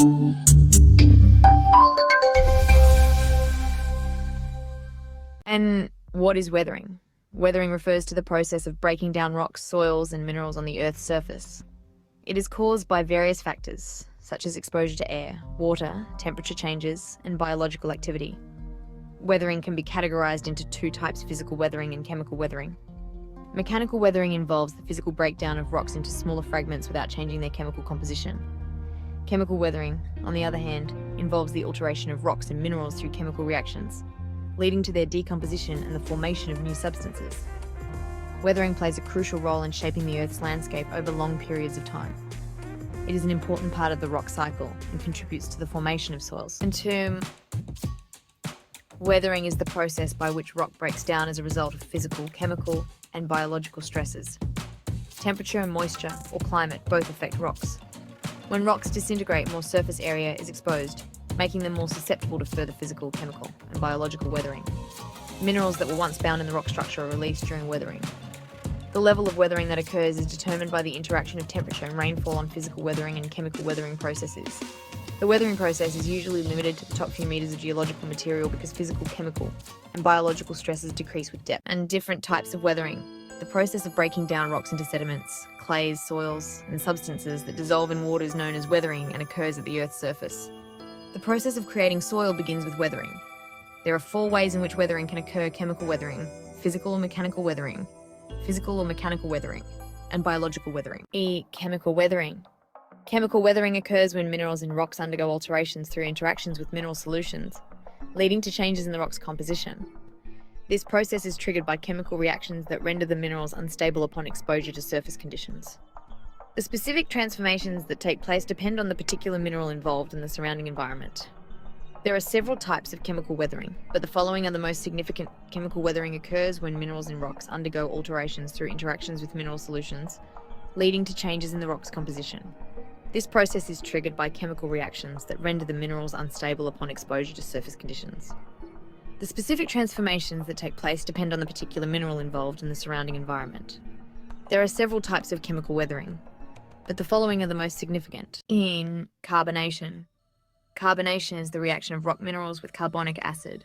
And what is weathering? Weathering refers to the process of breaking down rocks, soils, and minerals on the Earth's surface. It is caused by various factors, such as exposure to air, water, temperature changes, and biological activity. Weathering can be categorized into two types: physical weathering and chemical weathering. Mechanical weathering involves the physical breakdown of rocks into smaller fragments without changing their chemical composition. Chemical weathering, on the other hand, involves the alteration of rocks and minerals through chemical reactions, leading to their decomposition and the formation of new substances. Weathering plays a crucial role in shaping the Earth's landscape over long periods of time. It is an important part of the rock cycle and contributes to the formation of soils. Weathering is the process by which rock breaks down as a result of physical, chemical, and biological stresses. Temperature and moisture, or climate, both affect rocks. When rocks disintegrate, more surface area is exposed, making them more susceptible to further physical, chemical, and biological weathering. Minerals that were once bound in the rock structure are released during weathering. The level of weathering that occurs is determined by the interaction of temperature and rainfall on physical weathering and chemical weathering processes. The weathering process is usually limited to the top few meters of geological material because physical, chemical, and biological stresses decrease with depth. And different types of weathering. The process of breaking down rocks into sediments, clays, soils, and substances that dissolve in water is known as weathering and occurs at the Earth's surface. The process of creating soil begins with weathering. There are 4 ways in which weathering can occur: chemical weathering, physical or mechanical weathering, and biological weathering. Chemical weathering. Chemical weathering occurs when minerals in rocks undergo alterations through interactions with mineral solutions, leading to changes in the rock's composition. This process is triggered by chemical reactions that render the minerals unstable upon exposure to surface conditions. The specific transformations that take place depend on the particular mineral involved in the surrounding environment. There are several types of chemical weathering, but the following are the most significant. Chemical weathering occurs when minerals in rocks undergo alterations through interactions with mineral solutions, leading to changes in the rock's composition. This process is triggered by chemical reactions that render the minerals unstable upon exposure to surface conditions. The specific transformations that take place depend on the particular mineral involved in the surrounding environment. There are several types of chemical weathering, but the following are the most significant. Carbonation. Carbonation is the reaction of rock minerals with carbonic acid.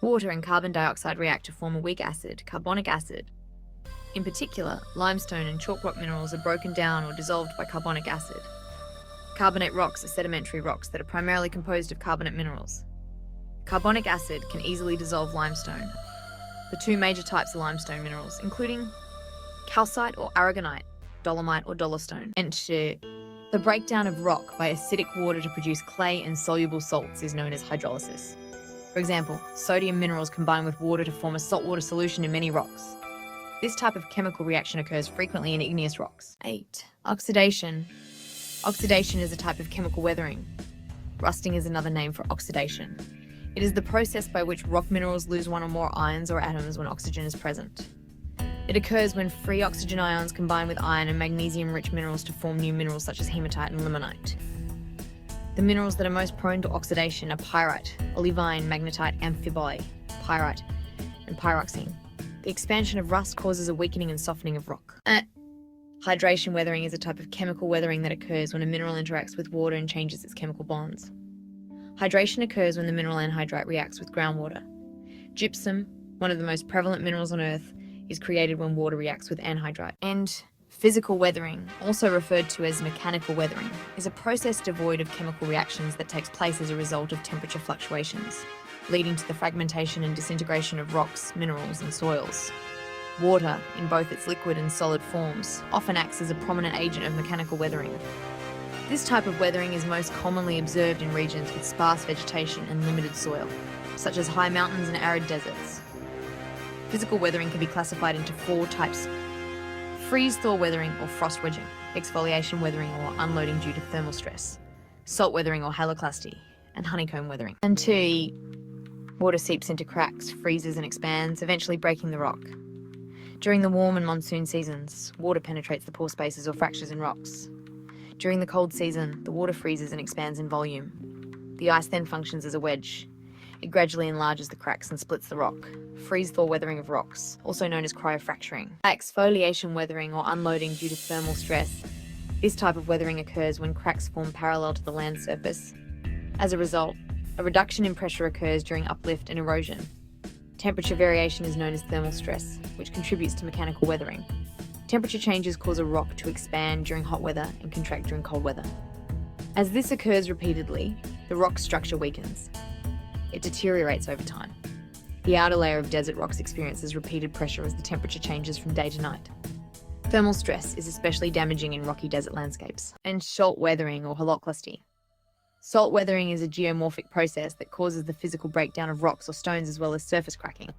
Water and carbon dioxide react to form a weak acid, carbonic acid. In particular, limestone and chalk rock minerals are broken down or dissolved by carbonic acid. Carbonate rocks are sedimentary rocks that are primarily composed of carbonate minerals. Carbonic acid can easily dissolve limestone. The 2 major types of limestone minerals, including calcite or aragonite, dolomite or dolostone. The breakdown of rock by acidic water to produce clay and soluble salts is known as hydrolysis. For example, sodium minerals combine with water to form a saltwater solution in many rocks. This type of chemical reaction occurs frequently in igneous rocks. Oxidation. Oxidation is a type of chemical weathering. Rusting is another name for oxidation. It is the process by which rock minerals lose one or more ions or atoms when oxygen is present. It occurs when free oxygen ions combine with iron and magnesium-rich minerals to form new minerals such as hematite and limonite. The minerals that are most prone to oxidation are pyrite, olivine, magnetite, amphibole, pyrite, and pyroxene. The expansion of rust causes a weakening and softening of rock. Hydration weathering is a type of chemical weathering that occurs when a mineral interacts with water and changes its chemical bonds. Hydration occurs when the mineral anhydrite reacts with groundwater. Gypsum, one of the most prevalent minerals on Earth, is created when water reacts with anhydrite. And physical weathering, also referred to as mechanical weathering, is a process devoid of chemical reactions that takes place as a result of temperature fluctuations, leading to the fragmentation and disintegration of rocks, minerals, and soils. Water, in both its liquid and solid forms, often acts as a prominent agent of mechanical weathering. This type of weathering is most commonly observed in regions with sparse vegetation and limited soil, such as high mountains and arid deserts. Physical weathering can be classified into 4 types: freeze-thaw weathering or frost wedging, exfoliation weathering or unloading due to thermal stress, salt weathering or haloclasty, and honeycomb weathering. Water seeps into cracks, freezes and expands, eventually breaking the rock. During the warm and monsoon seasons, water penetrates the pore spaces or fractures in rocks. During the cold season, the water freezes and expands in volume. The ice then functions as a wedge. It gradually enlarges the cracks and splits the rock. Freeze-thaw weathering of rocks, also known as cryofracturing. Exfoliation weathering or unloading due to thermal stress This type of weathering occurs when cracks form parallel to the land surface. As a result, a reduction in pressure occurs during uplift and erosion. Temperature variation is known as thermal stress, which contributes to mechanical weathering. Temperature changes cause a rock to expand during hot weather and contract during cold weather. As this occurs repeatedly, the rock structure weakens. It deteriorates over time. The outer layer of desert rocks experiences repeated pressure as the temperature changes from day to night. Thermal stress is especially damaging in rocky desert landscapes. And salt weathering or haloclasty. Salt weathering is a geomorphic process that causes the physical breakdown of rocks or stones as well as surface cracking.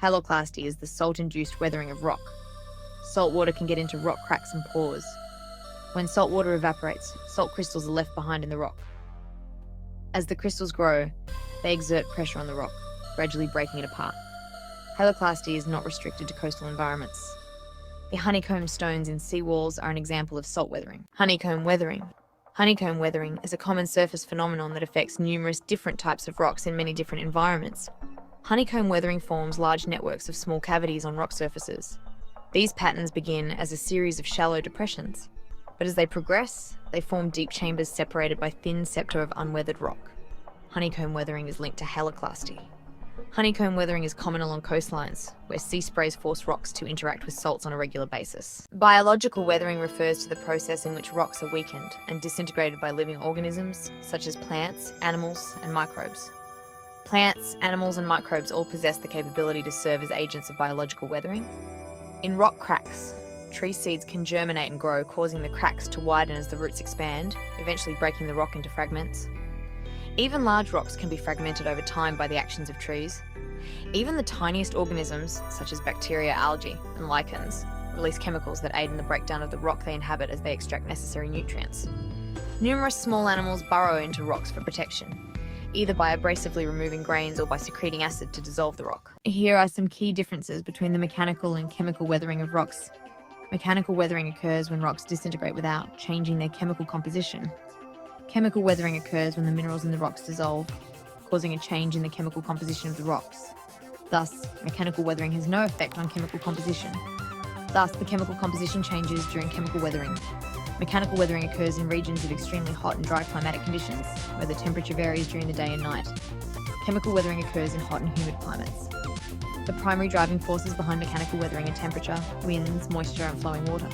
Haloclasty is the salt-induced weathering of rock. Salt water can get into rock cracks and pores. When salt water evaporates, salt crystals are left behind in the rock. As the crystals grow, they exert pressure on the rock, gradually breaking it apart. Haloclasty is not restricted to coastal environments. The honeycomb stones in seawalls are an example of salt weathering. Honeycomb weathering. Honeycomb weathering is a common surface phenomenon that affects numerous different types of rocks in many different environments. Honeycomb weathering forms large networks of small cavities on rock surfaces. These patterns begin as a series of shallow depressions, but as they progress, they form deep chambers separated by thin septa of unweathered rock. Honeycomb weathering is linked to haloclasty. Honeycomb weathering is common along coastlines, where sea sprays force rocks to interact with salts on a regular basis. Biological weathering refers to the process in which rocks are weakened and disintegrated by living organisms, such as plants, animals, and microbes. Plants, animals, and microbes all possess the capability to serve as agents of biological weathering. In rock cracks, tree seeds can germinate and grow, causing the cracks to widen as the roots expand, eventually breaking the rock into fragments. Even large rocks can be fragmented over time by the actions of trees. Even the tiniest organisms, such as bacteria, algae, and lichens, release chemicals that aid in the breakdown of the rock they inhabit as they extract necessary nutrients. Numerous small animals burrow into rocks for protection, either by abrasively removing grains or by secreting acid to dissolve the rock. Here are some key differences between the mechanical and chemical weathering of rocks. Mechanical weathering occurs when rocks disintegrate without changing their chemical composition. Chemical weathering occurs when the minerals in the rocks dissolve, causing a change in the chemical composition of the rocks. Thus, mechanical weathering has no effect on chemical composition. Thus, the chemical composition changes during chemical weathering. Mechanical weathering occurs in regions of extremely hot and dry climatic conditions, where the temperature varies during the day and night. Chemical weathering occurs in hot and humid climates. The primary driving forces behind mechanical weathering are temperature, winds, moisture, and flowing water.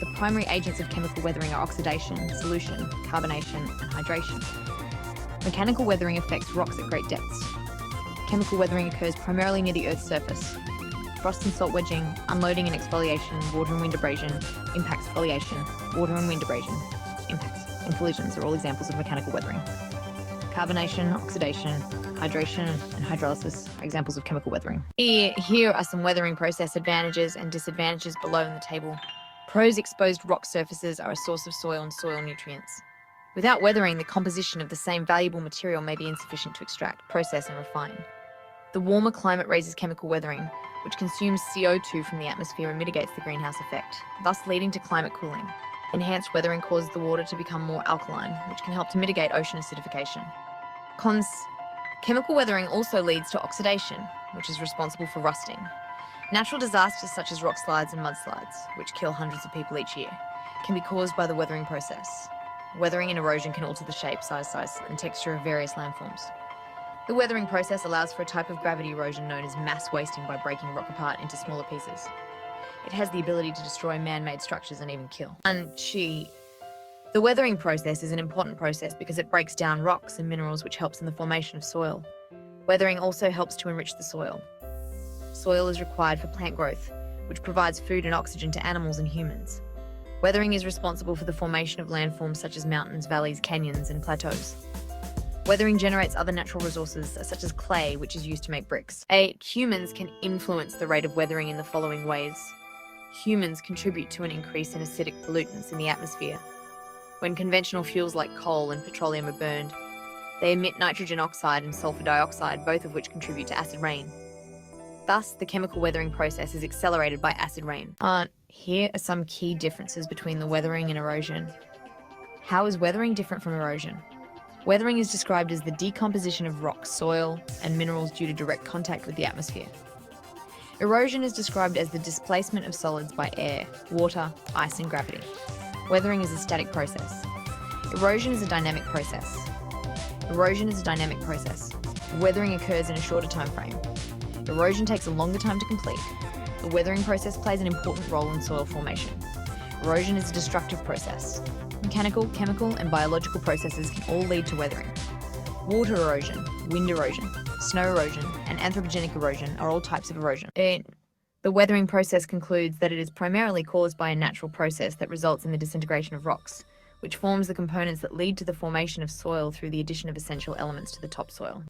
The primary agents of chemical weathering are oxidation, solution, carbonation, and hydration. Mechanical weathering affects rocks at great depths. Chemical weathering occurs primarily near the Earth's surface. Frost and salt wedging, unloading and exfoliation, water and wind abrasion, impacts foliation, water and wind abrasion, impacts, and collisions are all examples of mechanical weathering. Carbonation, oxidation, hydration, and hydrolysis are examples of chemical weathering. Here are some weathering process advantages and disadvantages below in the table. Pros: exposed rock surfaces are a source of soil and soil nutrients. Without weathering, the composition of the same valuable material may be insufficient to extract, process, and refine. The warmer climate raises chemical weathering, which consumes CO2 from the atmosphere and mitigates the greenhouse effect, thus leading to climate cooling. Enhanced weathering causes the water to become more alkaline, which can help to mitigate ocean acidification. Cons: chemical weathering also leads to oxidation, which is responsible for rusting. Natural disasters such as rock slides and mudslides, which kill hundreds of people each year, can be caused by the weathering process. Weathering and erosion can alter the shape, size, and texture of various landforms. The weathering process allows for a type of gravity erosion known as mass wasting by breaking rock apart into smaller pieces. It has the ability to destroy man-made structures and even kill. The weathering process is an important process because it breaks down rocks and minerals, which helps in the formation of soil. Weathering also helps to enrich the soil. Soil is required for plant growth, which provides food and oxygen to animals and humans. Weathering is responsible for the formation of landforms such as mountains, valleys, canyons, and plateaus. Weathering generates other natural resources, such as clay, which is used to make bricks. Humans can influence the rate of weathering in the following ways. Humans contribute to an increase in acidic pollutants in the atmosphere. When conventional fuels like coal and petroleum are burned, they emit nitrogen oxide and sulfur dioxide, both of which contribute to acid rain. Thus, the chemical weathering process is accelerated by acid rain. Here are some key differences between the weathering and erosion. How is weathering different from erosion? Weathering is described as the decomposition of rock, soil, and minerals due to direct contact with the atmosphere. Erosion is described as the displacement of solids by air, water, ice, and gravity. Weathering is a static process. Erosion is a dynamic process. Erosion is a dynamic process. Weathering occurs in a shorter time frame. Erosion takes a longer time to complete. The weathering process plays an important role in soil formation. Erosion is a destructive process. Mechanical, chemical, and biological processes can all lead to weathering. Water erosion, wind erosion, snow erosion, and anthropogenic erosion are all types of erosion. The weathering process concludes that it is primarily caused by a natural process that results in the disintegration of rocks, which forms the components that lead to the formation of soil through the addition of essential elements to the topsoil.